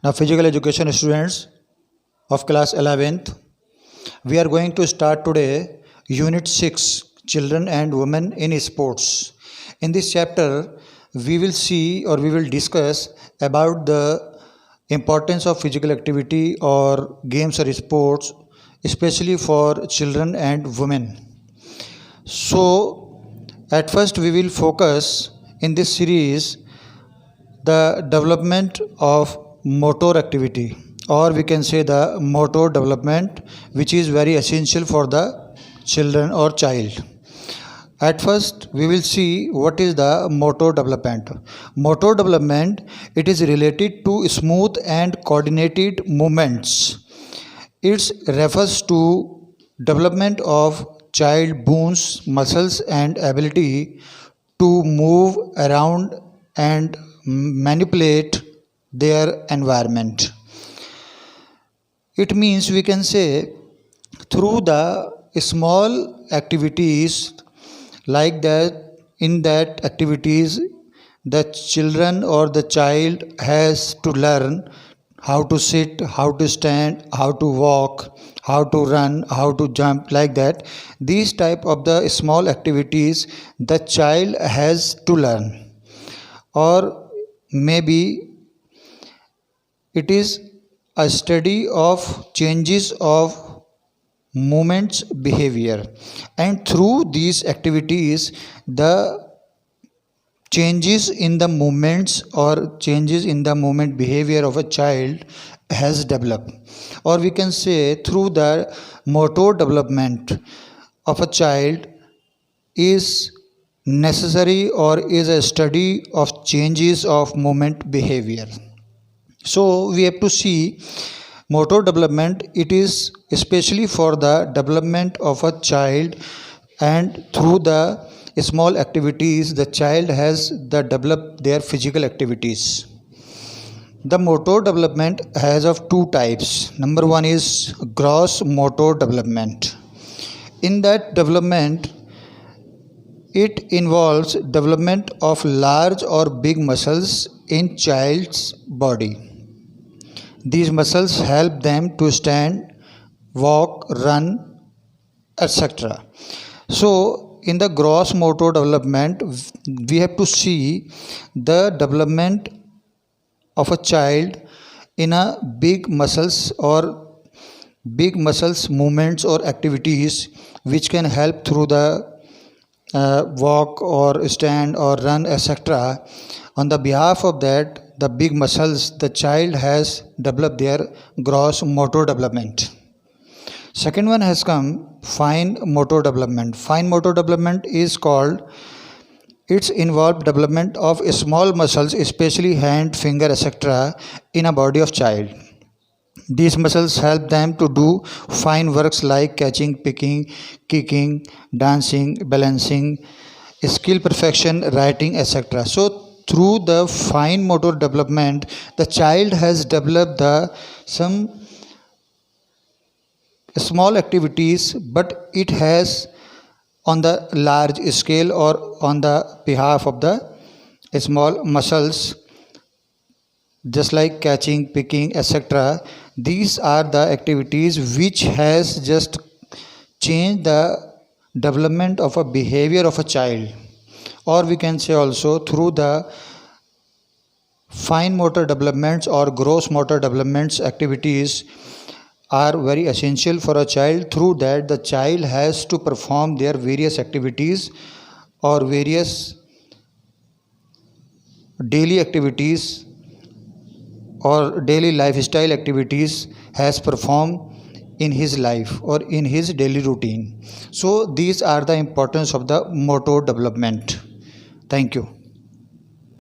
Now, physical education students of class 11th, we are going to start today Unit 6 Children and Women in Sports. In this chapter, we will see or we will discuss about the importance of physical activity or games or sports, especially for children and women. So, at first, we will focus in this series the development of motor activity, or we can say the motor development, which is very essential for the children or child. At first, we will see what is the motor development. Motor development, it is related to smooth and coordinated movements. It refers to development of child bones, muscles and ability to move around and manipulate their environment. It means we can say through the small activities like that, in that activities the children or the child has to learn how to sit, how to stand, how to walk, how to run, how to jump, like that. These type of the small activities the child has to learn, or maybe it is a study of changes of movements behavior, and through these activities the changes in the movements or changes in the movement behavior of a child has developed, or we can say through the motor development of a child is necessary or is a study of changes of movement behavior. So we have to see motor development, it is especially for the development of a child, and through the small activities the child has the developed their physical activities. The motor development has of two types. Number one is gross motor development. In that development, it involves development of large or big muscles in child's body. These muscles help them to stand, walk, run, etc. So, in the gross motor development, we have to see the development of a child in a big muscles or big muscles movements or activities which can help through the walk or stand or run, etc. On the behalf of that, the big muscles, the child has developed their gross motor development. Second one has come fine motor development. Fine motor development is called, it's involved development of small muscles, especially hand, finger, etc. in a body of child. These muscles help them to do fine works like catching, picking, kicking, dancing, balancing, skill perfection, writing, etc. So through the fine motor development, the child has developed some small activities, but it has on the large scale or on the behalf of the small muscles, just like catching, picking, etc. These are the activities which has just changed the development of a behavior of a child, or we can say also through the fine motor developments or gross motor developments activities are very essential for a child. Through that, the child has to perform their various activities or various daily activities or daily lifestyle activities has performed in his life or in his daily routine. So these are the importance of the motor development. Thank you.